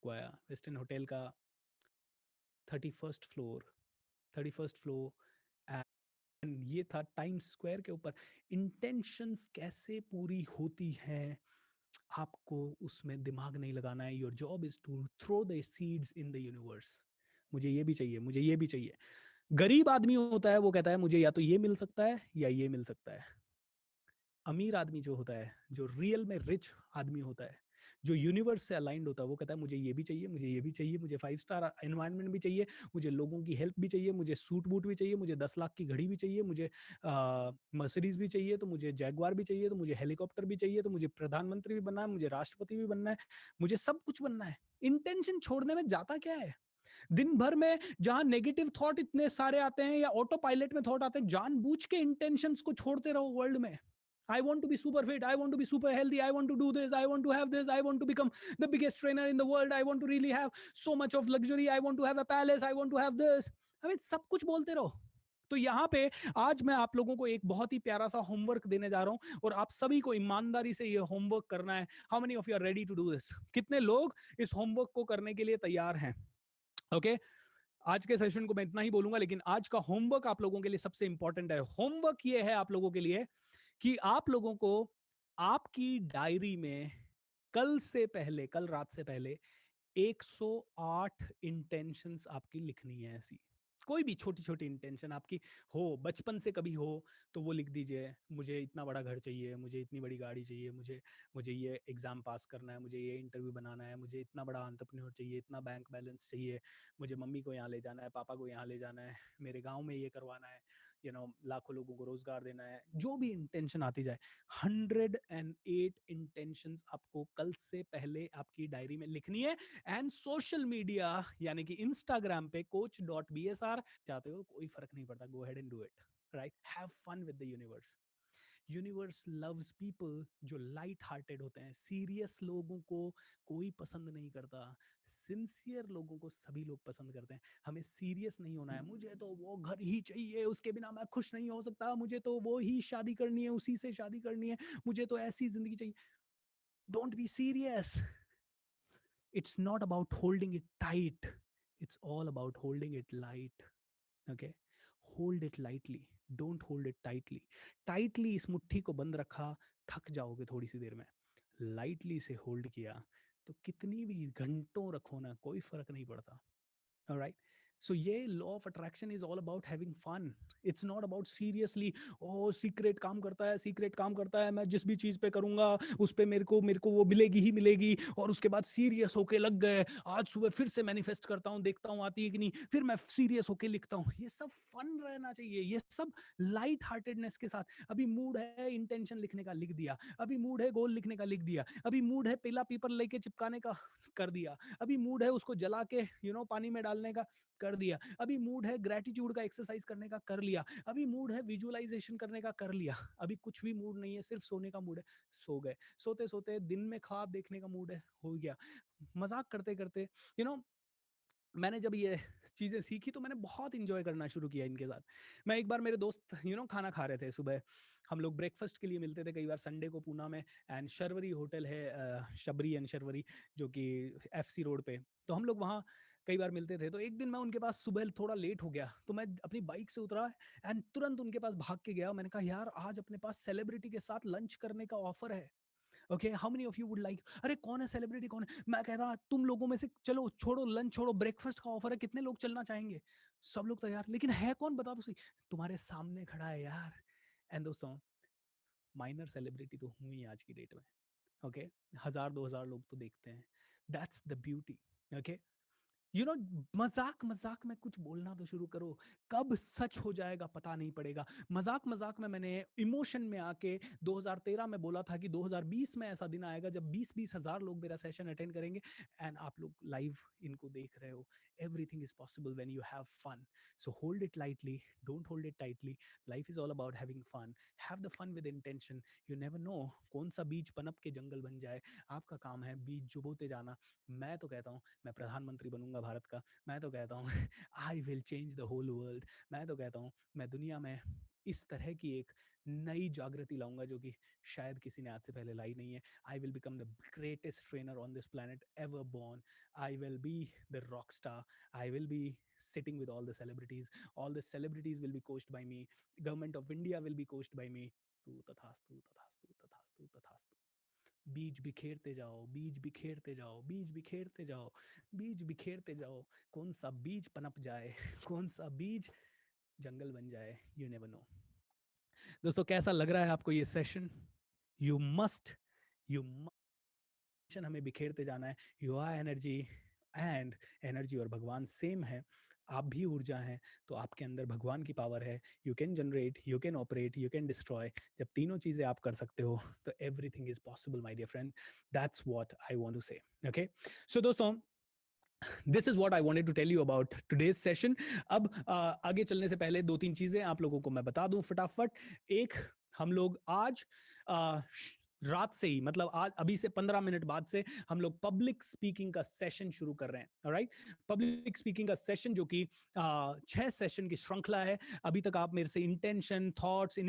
को आया, western hotel का 31st floor, 31st floor. And ये था टाइम्स स्क्वायर के ऊपर। इंटेंशंस कैसे पूरी होती हैं, आपको उसमें दिमाग नहीं लगाना है। Your job is to throw the seeds in the universe. मुझे ये भी चाहिए, मुझे ये भी चाहिए। गरीब आदमी होता है वो कहता है मुझे या तो ये मिल सकता है या ये मिल सकता है। अमीर आदमी जो होता है, जो रियल में रिच आदमी होता है, जो यूनिवर्स से अलाइंड होता है, वो कहता है मुझे ये भी चाहिए, मुझे ये भी चाहिए, मुझे 5 स्टार एनवायरनमेंट भी चाहिए, मुझे लोगों की हेल्प भी चाहिए, मुझे सूट बूट भी चाहिए, मुझे 10 लाख की घड़ी भी चाहिए, मुझे मर्सिडीज भी चाहिए, तो मुझे जैगवार भी चाहिए, तो मुझे हेलीकॉप्टर भी चाहिए, तो मुझे प्रधानमंत्री भी बनना है, मुझे राष्ट्रपति भी बनना है, मुझे सब कुछ बनना है। इंटेंशन छोड़ने में जाता क्या है? दिन भर में जहां नेगेटिव थॉट इतने सारे आते हैं या ऑटो पायलट में थॉट आते हैं, जानबूझ के इंटेंशंस को छोड़ते रहो वर्ल्ड में। I want to be super fit. I want to be super healthy. I want to do this. I want to have this. I want to become the biggest trainer in the world. I want to really have so much of luxury. I want to have a palace. I want to have this. हमें सब कुछ बोलते रहो। तो यहाँ पे आज मैं आप लोगों को एक बहुत ही प्यारा सा होमवर्क देने जा रहा हूँ, और आप सभी को ईमानदारी से ये होमवर्क करना है। How many of you are ready to do this? कितने लोग इस होमवर्क को करने के लिए तैयार हैं? ओके आज के सेशन को मैं इतना ही बोलूंगा, लेकिन आज का होमवर्क आप लोगों के लिए सबसे इंपॉर्टेंट है। होमवर्क ये है आप लोगों के लिए कि आप लोगों को आपकी डायरी में कल से पहले, कल रात से पहले 108 इंटेंशंस आपकी लिखनी है। ऐसी कोई भी छोटी छोटी इंटेंशन आपकी हो, बचपन से कभी हो तो वो लिख दीजिए। मुझे इतना बड़ा घर चाहिए, मुझे इतनी बड़ी गाड़ी चाहिए, मुझे मुझे ये एग्जाम पास करना है, मुझे ये इंटरव्यू बनाना है, मुझे इतना बड़ा एंटरप्रेन्योर चाहिए, इतना बैंक बैलेंस चाहिए, मुझे मम्मी को यहाँ ले जाना है, पापा को यहाँ ले जाना है, मेरे गांव में ये करवाना है, लाखों लोगों को रोजगार देना है। जो भी इंटेंशन आती जाए, 108 इंटेंशंस आपको कल से पहले आपकी डायरी में लिखनी है। एंड सोशल मीडिया यानी कि इंस्टाग्राम पे coach.bsr चाहते हो, कोई फर्क नहीं पड़ता, go ahead and do it. Right, have fun with the universe. Universe loves people जो लाइट हार्टेड होते हैं। सीरियस लोगों को कोई पसंद नहीं करता, सिंसियर लोगों को सभी लोग पसंद करते हैं। हमें सीरियस नहीं होना है। मुझे तो वो घर ही चाहिए, उसके बिना मैं खुश नहीं हो सकता, मुझे तो वो ही शादी करनी है, उसी से शादी करनी है, मुझे तो ऐसी जिंदगी चाहिए। Don't be serious. It's not about holding it tight, it's all about holding it light. Okay, hold it lightly, don't hold it tightly. Tightly इस मुट्ठी को बंद रखा, थक जाओगे थोड़ी सी देर में। लाइटली से होल्ड किया तो कितनी भी घंटों रखो ना, कोई फर्क नहीं पड़ता। ऑलराइट, सो ये law of attraction is all about having fun. It's not about seriously oh secret काम करता है, सीक्रेट काम करता है, मैं जिस भी चीज पे करूंगा उस पे मेरे को वो मिलेगी ही मिलेगी, और उसके बाद सीरियस होके लग गए, आज सुबह फिर से मैनिफेस्ट करता हूँ, देखता हूँ आती है कि नहीं, फिर मैं सीरियस होके लिखता हूँ। ये सब फन रहना चाहिए, ये सब लाइट हार्टेडनेस के साथ। अभी मूड है इंटेंशन लिखने का, लिख दिया। अभी मूड है गोल लिखने का, लिख दिया। अभी मूड है पीला पेपर लेके चिपकाने का, कर दिया। अभी मूड है उसको जला के पानी में डालने का, कर दिया। अभी मूड है ग्रेटिट्यूड का एक्सरसाइज करने का, कर लिया। अभी मूड है विजुअलाइजेशन करने का, कर लिया। अभी कुछ भी मूड नहीं है, सिर्फ सोने का मूड है, सो गए। सोते सोते दिन में ख्वाब देखने का मूड है, हो गया। मजाक करते करते यू नो मैंने जब ये चीज़ें सीखी तो मैंने बहुत इंजॉय करना शुरू किया इनके साथ। मैं एक बार, मेरे दोस्त खाना खा रहे थे सुबह, हम लोग ब्रेकफास्ट के लिए मिलते थे कई बार संडे को पूना में। एंड शर्वरी होटल है, शबरी एंड शर्वरी, जो कि FC रोड पे। तो हम लोग वहाँ कई बार मिलते थे। तो एक दिन मैं उनके पास सुबह थोड़ा लेट हो गया, तो मैं अपनी बाइक से उतरा एंड तुरंत उनके पास भाग के गया। मैंने कहा यार आज अपने पास सेलिब्रिटी के साथ लंच करने का ऑफर है। Okay, how many of you would like? अरे कौन है सेलिब्रिटी, कौन है? मैं कह रहा तुम लोगों में से, चलो छोड़ो लंच, छोड़ो ब्रेकफास्ट का ऑफर है, कितने लोग चलना चाहेंगे? सब लोग तैयार, लेकिन है कौन बता दो सही। तुम्हारे सामने खड़ा है यार। एंड दोस्तों, माइनर सेलिब्रिटी तो हूँ ही आज की डेट में। ओके, 1000 2000 लोग तो देखते हैं। That's the beauty. ओके, मजाक मजाक में कुछ बोलना तो शुरू करो, कब सच हो जाएगा पता नहीं पड़ेगा। मजाक मजाक में मैंने इमोशन में आके 2013 में बोला था कि 2020 में ऐसा दिन आएगा जब 20-20 हजार लोग मेरा सेशन अटेंड करेंगे। एंड आप लोग लाइव इनको देख रहे हो। Everything is possible when you have fun. So hold it lightly, don't hold it tightly. Life is all about having fun. Have the fun with intention. You never know कौन सा बीज पनप के जंगल बन जाए। आपका काम है बीज जुबोते जाना। मैं तो कहता हूँ मैं प्रधानमंत्री बनूंगा भारत का। मैं तो कहता हूँ I will change the whole world. मैं तो कहता हूँ मैं दुनिया में इस तरह की एक नई जागृति लाऊंगा जो कि शायद किसी ने आज से पहले लाई नहीं है. I will become the greatest trainer on this planet ever born. I will be the rock star. I will be sitting with all the celebrities. All the celebrities will be coached by me. Government of India will be coached by me. तू तथास्तु तथास्तु तथास्तु तथास्तु. बीज बिखेरते जाओ, बीज बिखेरते जाओ, बीज बिखेरते जाओ, बीज बिखेरते जाओ. कौन सा बीज पनप जाए, कौन सा बीज जंगल बन जाए, यू नेवर नो. दोस्तों कैसा लग रहा है आपको ये सेशन? यू मस्ट यू हमें बिखेरते जाना है. युवा एनर्जी एंड एनर्जी और भगवान सेम है. आप भी ऊर्जा हैं तो आपके अंदर भगवान की पावर है. You can generate, you can operate, you can destroy. जब तीनों चीजें आप कर सकते हो तो everything is possible my dear friend. That's what I want to say. Okay, so दोस्तों this is what I wanted to tell you about today's session. अब आगे चलने से पहले दो तीन चीजें आप लोगों को मैं बता दूं फटाफट. एक, हम लोग आज रात से ही, मतलब आज अभी से 15 मिनट बाद से हम लोग पब्लिक स्पीकिंग का सेशन शुरू कर रहे हैं. राइट, पब्लिक स्पीकिंग का सेशन जो कि 6 सेशन की श्रृंखला है. अभी तक आप मेरे से इंटेंशन, थॉट्स,